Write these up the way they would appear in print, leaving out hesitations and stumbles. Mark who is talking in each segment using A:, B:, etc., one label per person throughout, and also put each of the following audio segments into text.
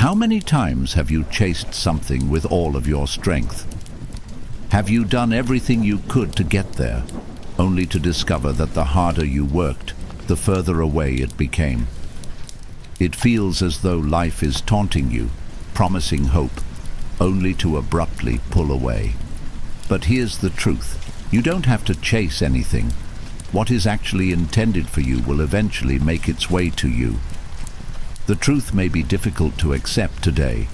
A: How many times have you chased something with all of your strength? Have you done everything you could to get there, only to discover that the harder you worked, the further away it became? It feels as though life is taunting you, promising hope, only to abruptly pull away. But here's the truth. You don't have to chase anything. What is actually intended for you will eventually make its way to you. The truth may be difficult to accept today,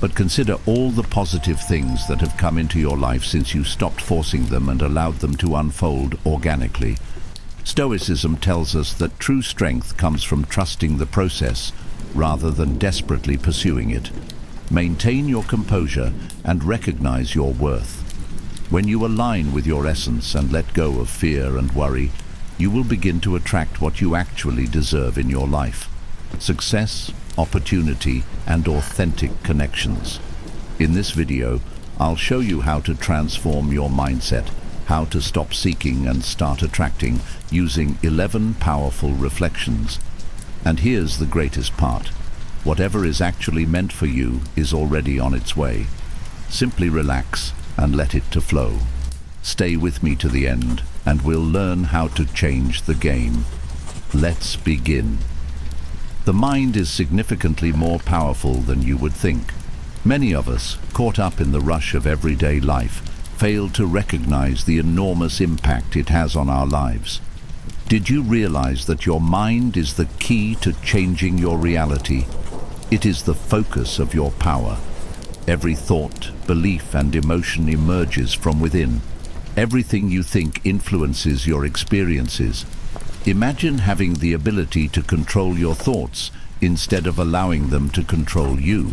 A: but consider all the positive things that have come into your life since you stopped forcing them and allowed them to unfold organically. Stoicism tells us that true strength comes from trusting the process rather than desperately pursuing it. Maintain your composure and recognize your worth. When you align with your essence and let go of fear and worry, you will begin to attract what you actually deserve in your life: success, opportunity, and authentic connections. In this video, I'll show you how to transform your mindset, how to stop seeking and start attracting, using 11 powerful reflections. And here's the greatest part. Whatever is actually meant for you is already on its way. Simply relax and let it to flow. Stay with me to the end, and we'll learn how to change the game. Let's begin. The mind is significantly more powerful than you would think. Many of us, caught up in the rush of everyday life, fail to recognize the enormous impact it has on our lives. Did you realize that your mind is the key to changing your reality? It is the focus of your power. Every thought, belief, and emotion emerges from within. Everything you think influences your experiences. Imagine having the ability to control your thoughts instead of allowing them to control you.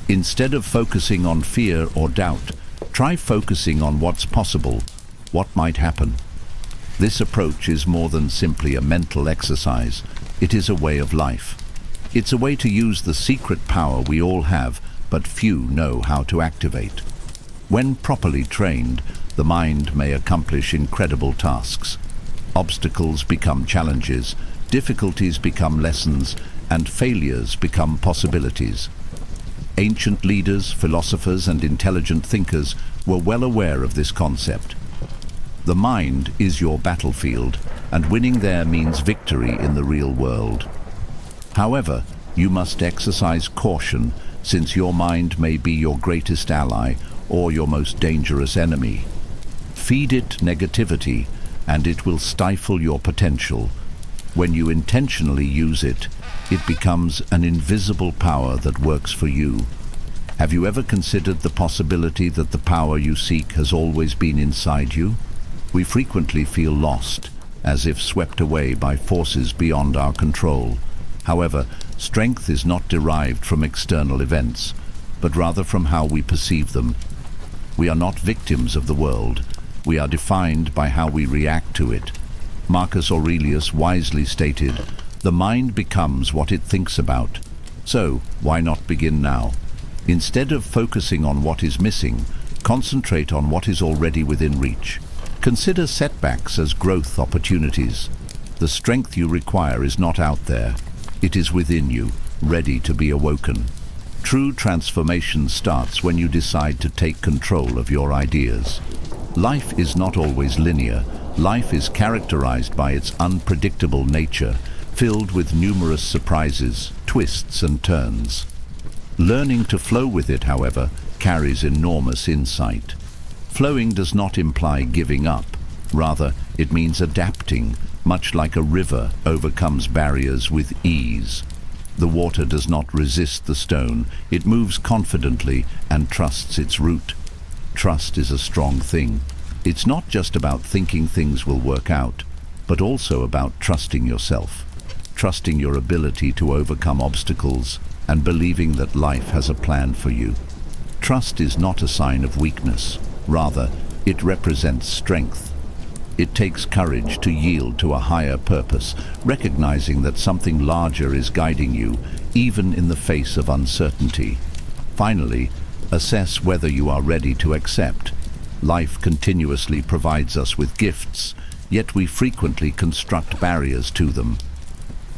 A: Instead of focusing on fear or doubt, try focusing on what's possible, what might happen. This approach is more than simply a mental exercise. It is a way of life. It's a way to use the secret power we all have, but few know how to activate. When properly trained, the mind may accomplish incredible tasks. Obstacles become challenges, difficulties become lessons, and failures become possibilities. Ancient leaders, philosophers, and intelligent thinkers were well aware of this concept. The mind is your battlefield, and winning there means victory in the real world. However, you must exercise caution, since your mind may be your greatest ally or your most dangerous enemy. Feed it negativity, and it will stifle your potential. When you intentionally use it, it becomes an invisible power that works for you. Have you ever considered the possibility that the power you seek has always been inside you? We frequently feel lost, as if swept away by forces beyond our control. However, strength is not derived from external events, but rather from how we perceive them. We are not victims of the world. We are defined by how we react to it. Marcus Aurelius wisely stated, "The mind becomes what it thinks about." So, why not begin now? Instead of focusing on what is missing, concentrate on what is already within reach. Consider setbacks as growth opportunities. The strength you require is not out there. It is within you, ready to be awoken. True transformation starts when you decide to take control of your ideas. Life is not always linear. Life is characterized by its unpredictable nature, filled with numerous surprises, twists, and turns. Learning to flow with it, however, carries enormous insight. Flowing does not imply giving up. Rather, it means adapting, much like a river overcomes barriers with ease. The water does not resist the stone. It moves confidently and trusts its route. Trust is a strong thing. It's not just about thinking things will work out, but also about trusting yourself, trusting your ability to overcome obstacles, and believing that life has a plan for you. Trust is not a sign of weakness. Rather, it represents strength. It takes courage to yield to a higher purpose, recognizing that something larger is guiding you, even in the face of uncertainty. Finally, assess whether you are ready to accept. Life continuously provides us with gifts, yet we frequently construct barriers to them.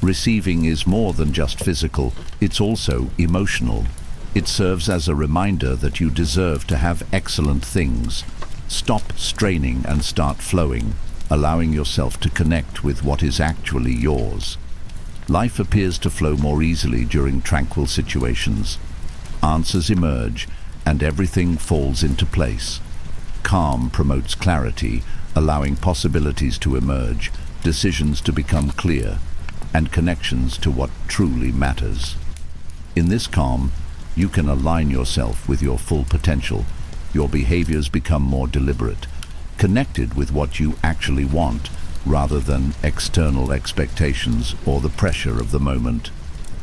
A: Receiving is more than just physical, it's also emotional. It serves as a reminder that you deserve to have excellent things. Stop straining and start flowing, allowing yourself to connect with what is actually yours. Life appears to flow more easily during tranquil situations. Answers emerge, and everything falls into place. Calm promotes clarity, allowing possibilities to emerge, decisions to become clear, and connections to what truly matters. In this calm, you can align yourself with your full potential. Your behaviors become more deliberate, connected with what you actually want, rather than external expectations or the pressure of the moment.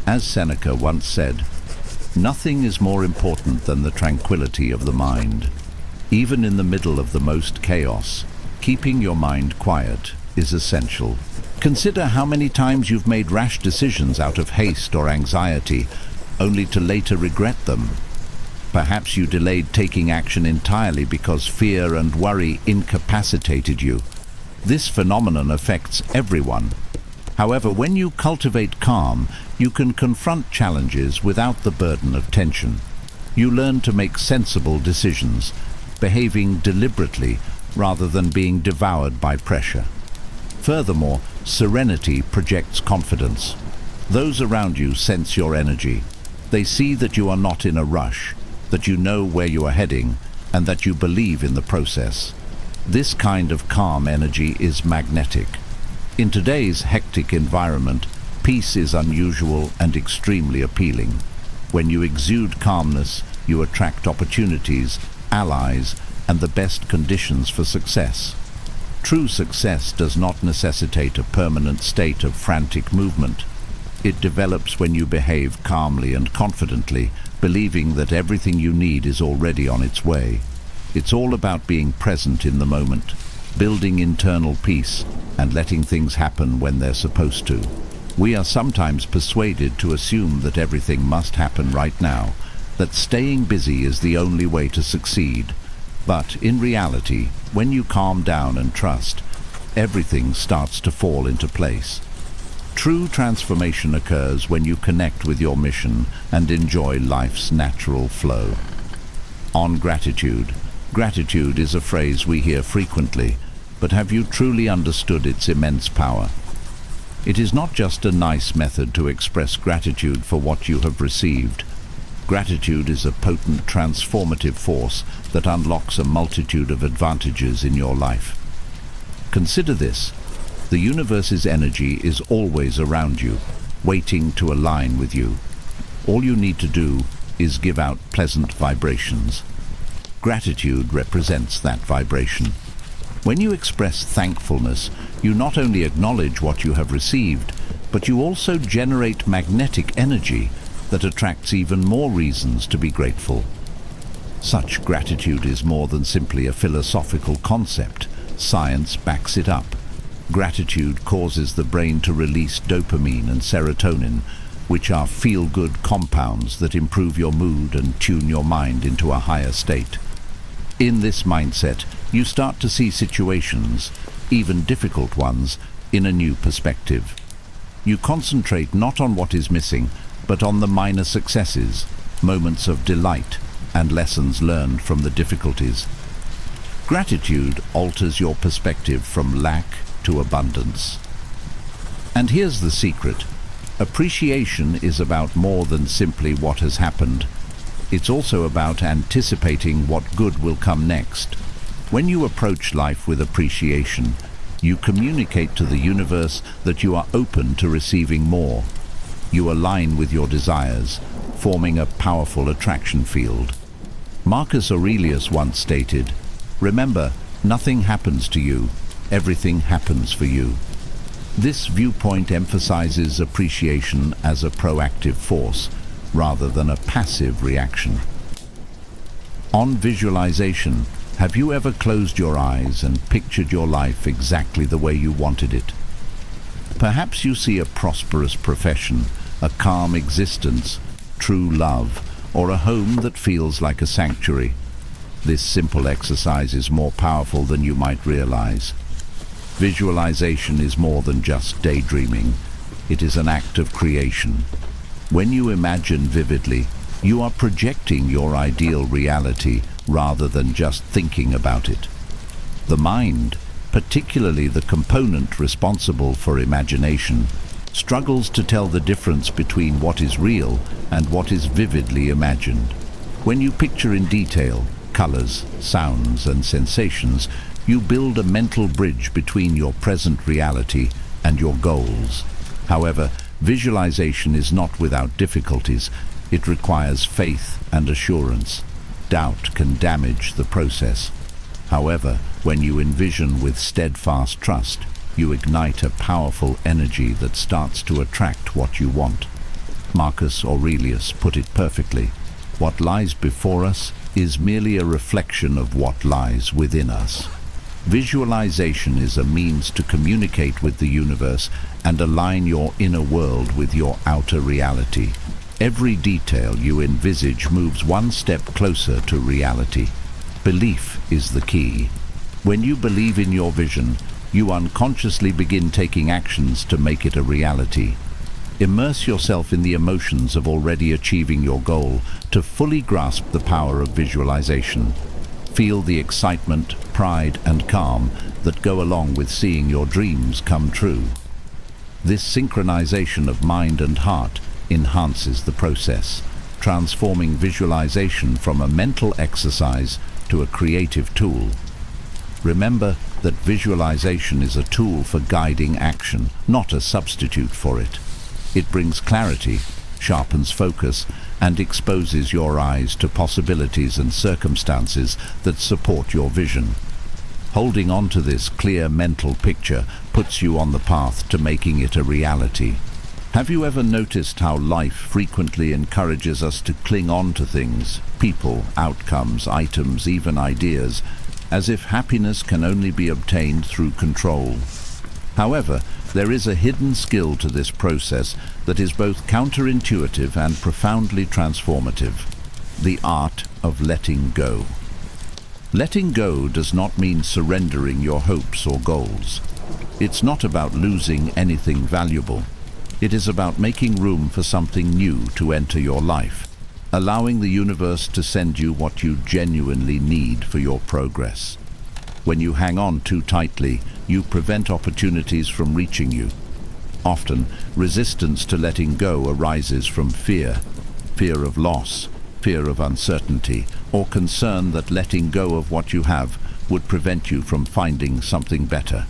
A: As Seneca once said, "Nothing is more important than the tranquility of the mind." Even in the middle of the most chaos, keeping your mind quiet is essential. Consider how many times you've made rash decisions out of haste or anxiety, only to later regret them. Perhaps you delayed taking action entirely because fear and worry incapacitated you. This phenomenon affects everyone. However, when you cultivate calm, you can confront challenges without the burden of tension. You learn to make sensible decisions, behaving deliberately rather than being devoured by pressure. Furthermore, serenity projects confidence. Those around you sense your energy. They see that you are not in a rush, that you know where you are heading, and that you believe in the process. This kind of calm energy is magnetic. In today's hectic environment, peace is unusual and extremely appealing. When you exude calmness, you attract opportunities, allies, and the best conditions for success. True success does not necessitate a permanent state of frantic movement. It develops when you behave calmly and confidently, believing that everything you need is already on its way. It's all about being present in the moment, building internal peace, and letting things happen when they're supposed to. We are sometimes persuaded to assume that everything must happen right now, that staying busy is the only way to succeed. But in reality, when you calm down and trust, everything starts to fall into place. True transformation occurs when you connect with your mission and enjoy life's natural flow. On gratitude. Gratitude is a phrase we hear frequently, but have you truly understood its immense power? It is not just a nice method to express gratitude for what you have received. Gratitude is a potent transformative force that unlocks a multitude of advantages in your life. Consider this. The universe's energy is always around you, waiting to align with you. All you need to do is give out pleasant vibrations. Gratitude represents that vibration. When you express thankfulness, you not only acknowledge what you have received, but you also generate magnetic energy that attracts even more reasons to be grateful. Such gratitude is more than simply a philosophical concept. Science backs it up. Gratitude causes the brain to release dopamine and serotonin, which are feel-good compounds that improve your mood and tune your mind into a higher state. In this mindset, you start to see situations, even difficult ones, in a new perspective. You concentrate not on what is missing, but on the minor successes, moments of delight, and lessons learned from the difficulties. Gratitude alters your perspective from lack to abundance. And here's the secret. Appreciation is about more than simply what has happened. It's also about anticipating what good will come next. When you approach life with appreciation, you communicate to the universe that you are open to receiving more. You align with your desires, forming a powerful attraction field. Marcus Aurelius once stated, "Remember, nothing happens to you, everything happens for you." This viewpoint emphasizes appreciation as a proactive force, rather than a passive reaction. On visualization, have you ever closed your eyes and pictured your life exactly the way you wanted it? Perhaps you see a prosperous profession, a calm existence, true love, or a home that feels like a sanctuary. This simple exercise is more powerful than you might realize. Visualization is more than just daydreaming. it is an act of creation. When you imagine vividly, you are projecting your ideal reality rather than just thinking about it. The mind, particularly the component responsible for imagination, struggles to tell the difference between what is real and what is vividly imagined. When you picture in detail colors, sounds, and sensations, you build a mental bridge between your present reality and your goals. However, visualization is not without difficulties. It requires faith and assurance. Doubt can damage the process. However, when you envision with steadfast trust, you ignite a powerful energy that starts to attract what you want. Marcus Aurelius put it perfectly. What lies before us is merely a reflection of what lies within us. Visualization is a means to communicate with the universe and align your inner world with your outer reality. Every detail you envisage moves one step closer to reality. Belief is the key. When you believe in your vision, you unconsciously begin taking actions to make it a reality. Immerse yourself in the emotions of already achieving your goal to fully grasp the power of visualization. Feel the excitement, pride, and calm that go along with seeing your dreams come true. This synchronization of mind and heart enhances the process, transforming visualization from a mental exercise to a creative tool. Remember that visualization is a tool for guiding action, not a substitute for it. It brings clarity, sharpens focus, and exposes your eyes to possibilities and circumstances that support your vision. Holding on to this clear mental picture puts you on the path to making it a reality. Have you ever noticed how life frequently encourages us to cling on to things, people, outcomes, items, even ideas, as if happiness can only be obtained through control? However, there is a hidden skill to this process that is both counterintuitive and profoundly transformative: the art of letting go. Letting go does not mean surrendering your hopes or goals. It's not about losing anything valuable. It is about making room for something new to enter your life, allowing the universe to send you what you genuinely need for your progress. When you hang on too tightly, you prevent opportunities from reaching you. Often, resistance to letting go arises from fear of loss, fear of uncertainty, or concern that letting go of what you have would prevent you from finding something better.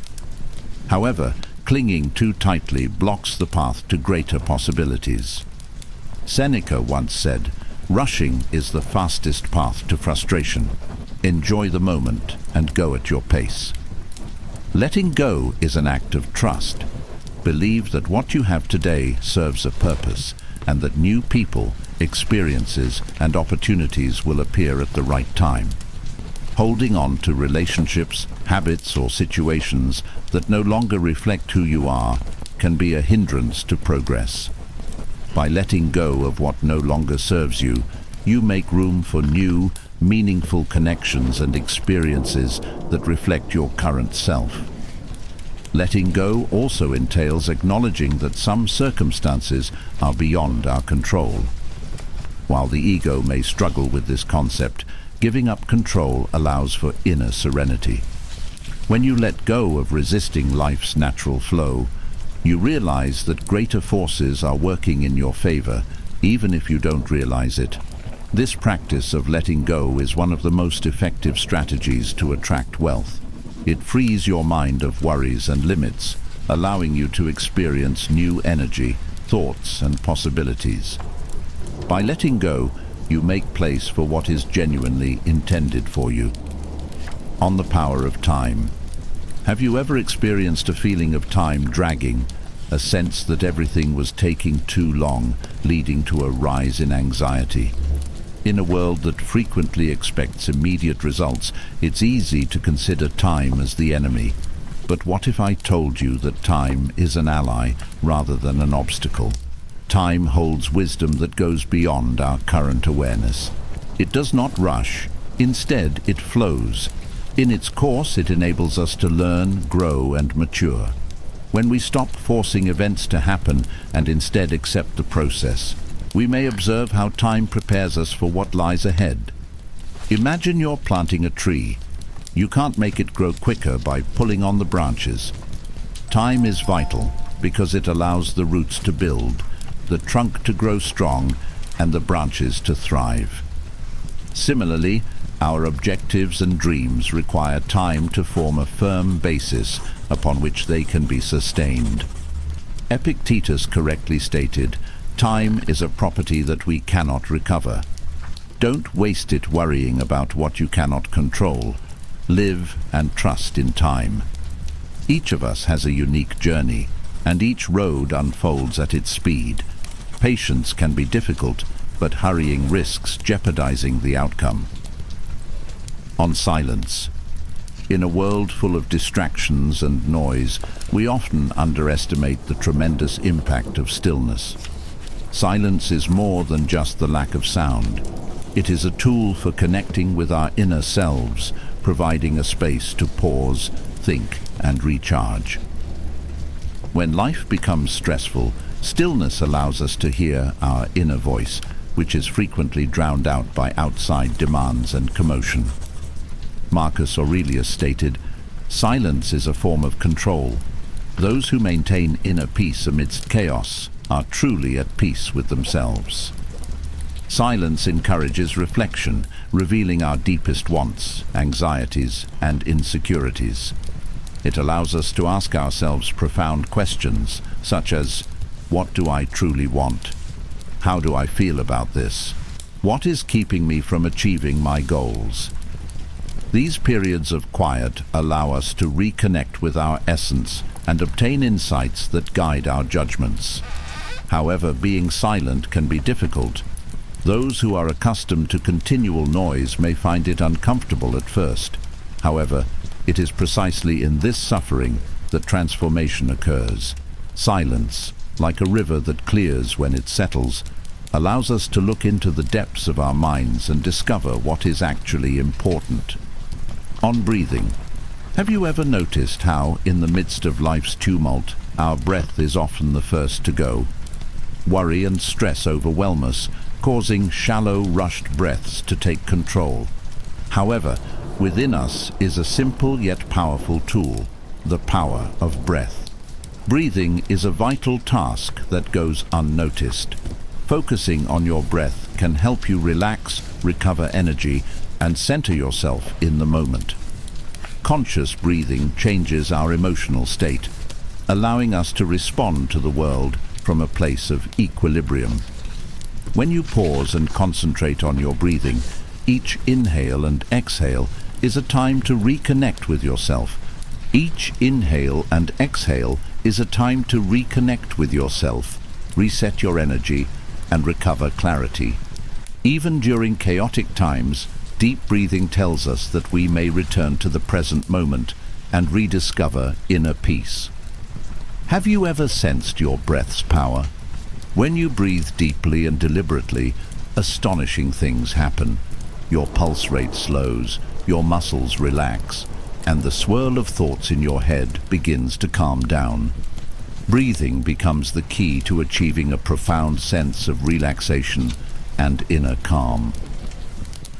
A: However, clinging too tightly blocks the path to greater possibilities. Seneca once said, "Rushing is the fastest path to frustration. Enjoy the moment and go at your pace." Letting go is an act of trust. Believe that what you have today serves a purpose, and that new people, experiences, and opportunities will appear at the right time. Holding on to relationships, habits, or situations that no longer reflect who you are can be a hindrance to progress. By letting go of what no longer serves you, you make room for new, meaningful connections and experiences that reflect your current self. Letting go also entails acknowledging that some circumstances are beyond our control. While the ego may struggle with this concept, giving up control allows for inner serenity. When you let go of resisting life's natural flow, you realize that greater forces are working in your favor, even if you don't realize it. This practice of letting go is one of the most effective strategies to attract wealth. It frees your mind of worries and limits, allowing you to experience new energy, thoughts, and possibilities. By letting go, you make place for what is genuinely intended for you. On the power of time. Have you ever experienced a feeling of time dragging, a sense that everything was taking too long, leading to a rise in anxiety? In a world that frequently expects immediate results, it's easy to consider time as the enemy. But what if I told you that time is an ally rather than an obstacle? Time holds wisdom that goes beyond our current awareness. It does not rush. Instead, it flows. In its course, it enables us to learn, grow, and mature. When we stop forcing events to happen and instead accept the process, we may observe how time prepares us for what lies ahead. Imagine you're planting a tree. You can't make it grow quicker by pulling on the branches. Time is vital because it allows the roots to build, the trunk to grow strong, and the branches to thrive. Similarly, our objectives and dreams require time to form a firm basis upon which they can be sustained. Epictetus correctly stated, "Time is a property that we cannot recover." Don't waste it worrying about what you cannot control. Live and trust in time. Each of us has a unique journey, and each road unfolds at its speed. Patience can be difficult, but hurrying risks jeopardizing the outcome. On silence. In a world full of distractions and noise, we often underestimate the tremendous impact of stillness. Silence is more than just the lack of sound. It is a tool for connecting with our inner selves, providing a space to pause, think, and recharge. When life becomes stressful, stillness allows us to hear our inner voice, which is frequently drowned out by outside demands and commotion. Marcus Aurelius stated, "Silence is a form of control. Those who maintain inner peace amidst chaos are truly at peace with themselves." Silence encourages reflection, revealing our deepest wants, anxieties, and insecurities. It allows us to ask ourselves profound questions, such as, what do I truly want? How do I feel about this? What is keeping me from achieving my goals? These periods of quiet allow us to reconnect with our essence and obtain insights that guide our judgments. However, being silent can be difficult. Those who are accustomed to continual noise may find it uncomfortable at first. However, it is precisely in this suffering that transformation occurs. Silence, like a river that clears when it settles, allows us to look into the depths of our minds and discover what is actually important. On breathing. Have you ever noticed how, in the midst of life's tumult, our breath is often the first to go? Worry and stress overwhelm us, causing shallow, rushed breaths to take control. However, within us is a simple yet powerful tool, the power of breath. Breathing is a vital task that goes unnoticed. Focusing on your breath can help you relax, recover energy, and center yourself in the moment. Conscious breathing changes our emotional state, allowing us to respond to the world from a place of equilibrium. When you pause and concentrate on your breathing, each inhale and exhale is a time to reconnect with yourself. Each inhale and exhale is a time to reconnect with yourself, reset your energy, and recover clarity. Even during chaotic times, deep breathing tells us that we may return to the present moment and rediscover inner peace. Have you ever sensed your breath's power? When you breathe deeply and deliberately, astonishing things happen. Your pulse rate slows, your muscles relax, and the swirl of thoughts in your head begins to calm down. Breathing becomes the key to achieving a profound sense of relaxation and inner calm.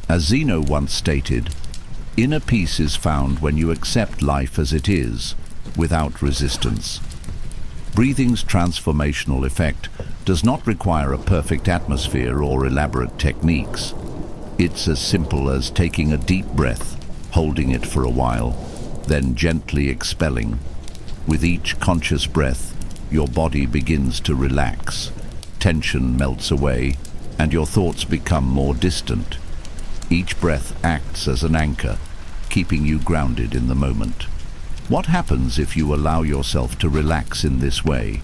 A: As Zeno once stated, "Inner peace is found when you accept life as it is, without resistance." Breathing's transformational effect does not require a perfect atmosphere or elaborate techniques. It's as simple as taking a deep breath, holding it for a while, then gently expelling. With each conscious breath, your body begins to relax, tension melts away, and your thoughts become more distant. Each breath acts as an anchor, keeping you grounded in the moment. What happens if you allow yourself to relax in this way?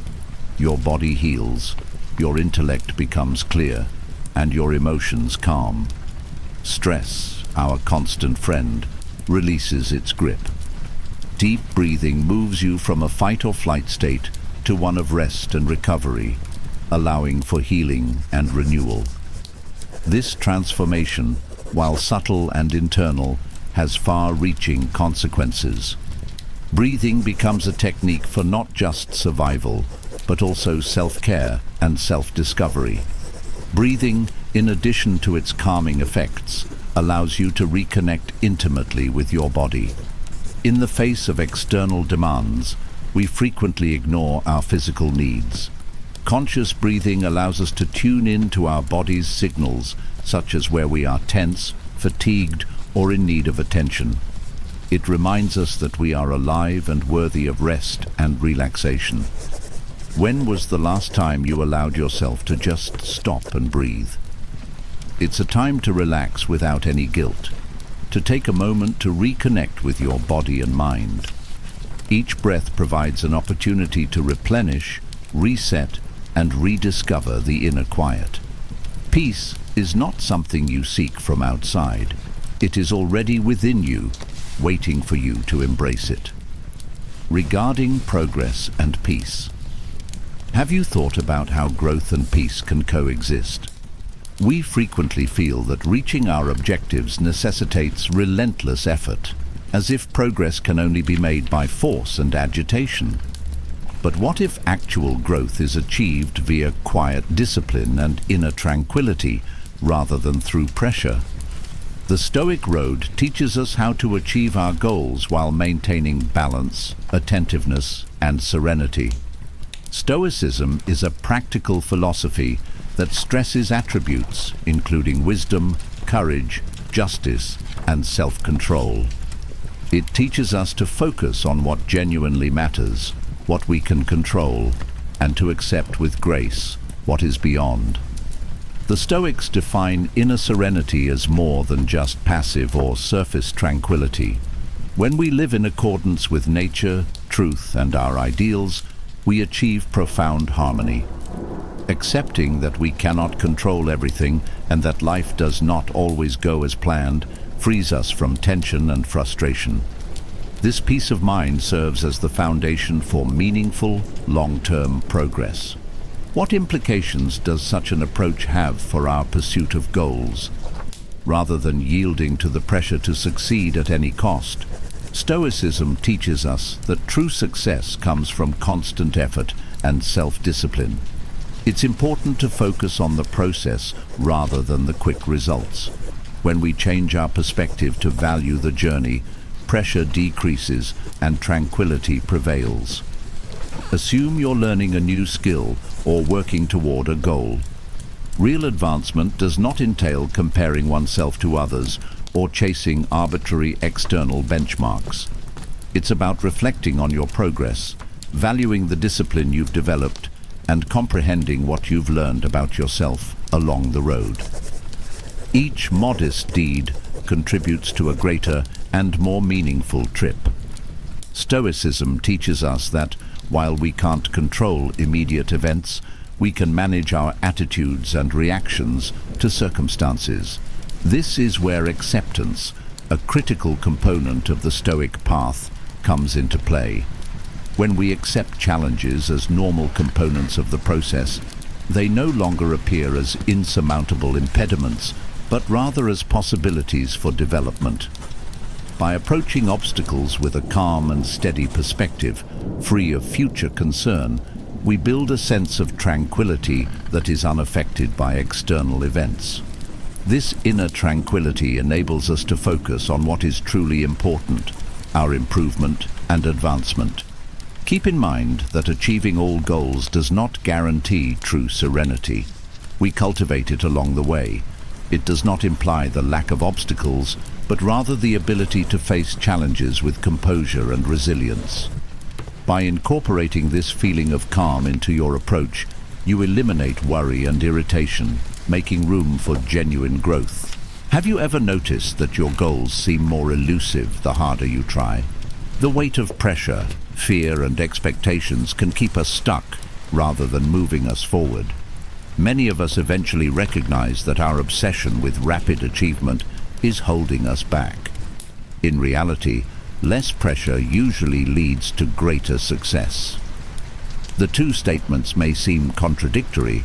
A: Your body heals, your intellect becomes clear, and your emotions calm. Stress, our constant friend, releases its grip. Deep breathing moves you from a fight-or-flight state to one of rest and recovery, allowing for healing and renewal. This transformation, while subtle and internal, has far-reaching consequences. Breathing becomes a technique for not just survival, but also self-care and self-discovery. Breathing, in addition to its calming effects, allows you to reconnect intimately with your body. In the face of external demands, we frequently ignore our physical needs. Conscious breathing allows us to tune in to our body's signals, such as where we are tense, fatigued, or in need of attention. It reminds us that we are alive and worthy of rest and relaxation. When was the last time you allowed yourself to just stop and breathe? It's a time to relax without any guilt, to take a moment to reconnect with your body and mind. Each breath provides an opportunity to replenish, reset, and rediscover the inner quiet. Peace is not something you seek from outside. It is already within you, waiting for you to embrace it. Regarding progress and peace. Have you thought about how growth and peace can coexist? We frequently feel that reaching our objectives necessitates relentless effort, as if progress can only be made by force and agitation. But what if actual growth is achieved via quiet discipline and inner tranquility, rather than through pressure? The Stoic road teaches us how to achieve our goals while maintaining balance, attentiveness, and serenity. Stoicism is a practical philosophy that stresses attributes including wisdom, courage, justice, and self-control. It teaches us to focus on what genuinely matters, what we can control, and to accept with grace what is beyond. The Stoics define inner serenity as more than just passive or surface tranquility. When we live in accordance with nature, truth, and our ideals, we achieve profound harmony. Accepting that we cannot control everything and that life does not always go as planned frees us from tension and frustration. This peace of mind serves as the foundation for meaningful, long-term progress. What implications does such an approach have for our pursuit of goals? Rather than yielding to the pressure to succeed at any cost, Stoicism teaches us that true success comes from constant effort and self-discipline. It's important to focus on the process rather than the quick results. When we change our perspective to value the journey, pressure decreases and tranquility prevails. Assume you're learning a new skill or working toward a goal. Real advancement does not entail comparing oneself to others or chasing arbitrary external benchmarks. It's about reflecting on your progress, valuing the discipline you've developed, and comprehending what you've learned about yourself along the road. Each modest deed contributes to a greater and more meaningful trip. Stoicism teaches us that while we can't control immediate events, we can manage our attitudes and reactions to circumstances. This is where acceptance, a critical component of the Stoic path, comes into play. When we accept challenges as normal components of the process, they no longer appear as insurmountable impediments, but rather as possibilities for development. By approaching obstacles with a calm and steady perspective, free of future concern, we build a sense of tranquility that is unaffected by external events. This inner tranquility enables us to focus on what is truly important, our improvement and advancement. Keep in mind that achieving all goals does not guarantee true serenity. We cultivate it along the way. It does not imply the lack of obstacles, but rather the ability to face challenges with composure and resilience. By incorporating this feeling of calm into your approach, you eliminate worry and irritation, making room for genuine growth. Have you ever noticed that your goals seem more elusive the harder you try? The weight of pressure, fear, and expectations can keep us stuck rather than moving us forward. Many of us eventually recognize that our obsession with rapid achievement is holding us back. In reality, less pressure usually leads to greater success. The two statements may seem contradictory,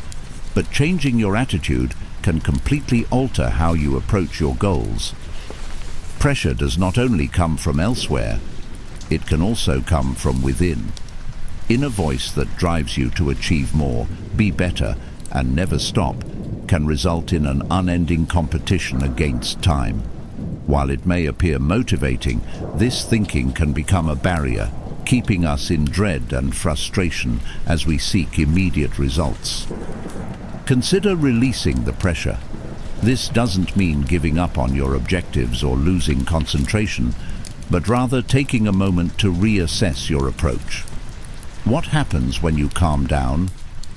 A: but changing your attitude can completely alter how you approach your goals. Pressure does not only come from elsewhere, It can also come from within. Inner voice that drives you to achieve more, be better, and never stop can result in an unending competition against time. While it may appear motivating, this thinking can become a barrier, keeping us in dread and frustration as we seek immediate results. Consider releasing the pressure. This doesn't mean giving up on your objectives or losing concentration, but rather taking a moment to reassess your approach. What happens when you calm down,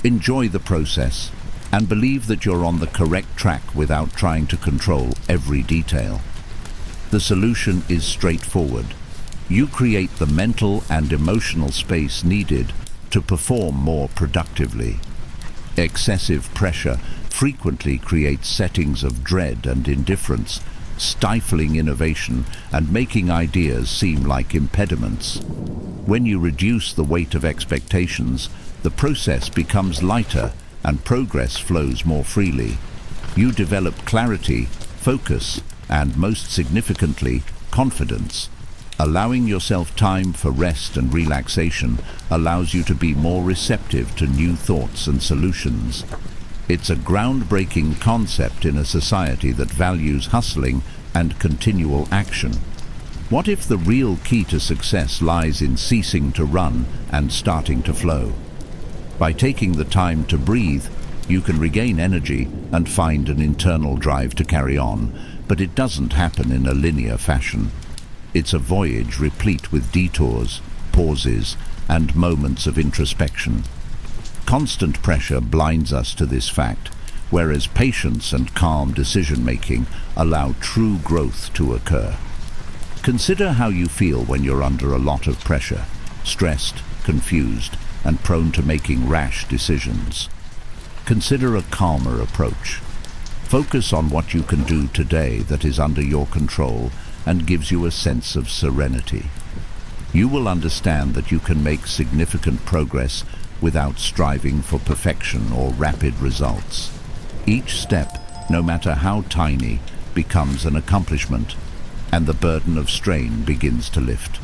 A: enjoy the process, and believe that you're on the correct track without trying to control every detail? The solution is straightforward. You create the mental and emotional space needed to perform more productively. Excessive pressure frequently creates settings of dread and indifference, stifling innovation and making ideas seem like impediments. When you reduce the weight of expectations, the process becomes lighter and progress flows more freely. You develop clarity, focus, and most significantly, confidence. Allowing yourself time for rest and relaxation allows you to be more receptive to new thoughts and solutions. It's a groundbreaking concept in a society that values hustling and continual action. What if the real key to success lies in ceasing to run and starting to flow? By taking the time to breathe, you can regain energy and find an internal drive to carry on, but it doesn't happen in a linear fashion. It's a voyage replete with detours, pauses, and moments of introspection. Constant pressure blinds us to this fact, whereas patience and calm decision-making allow true growth to occur. Consider how you feel when you're under a lot of pressure, stressed, confused, and prone to making rash decisions. Consider a calmer approach. Focus on what you can do today that is under your control and gives you a sense of serenity. You will understand that you can make significant progress without striving for perfection or rapid results. Each step, no matter how tiny, becomes an accomplishment, and the burden of strain begins to lift.